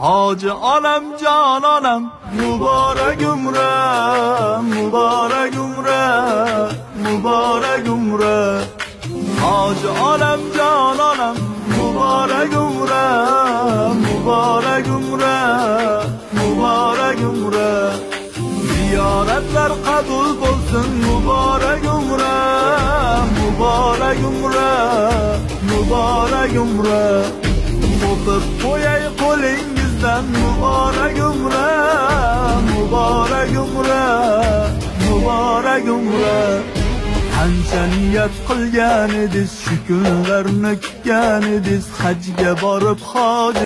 Hoji Olamjon onam muborak umra, muborak umra, muborak umra. Hoji Olamjon onam muborak umra, muborak umra, muborak umra. Ziyoratlar qabul bo'lsin, muborak umra, muborak umra, muborak umra. O'qib qo'yay qo'lingizdan muborak umra, muborak umra, muborak umra. Qancha niyat qilgan ediz, shu kunlarni kutgan ediz, hajga borib hoji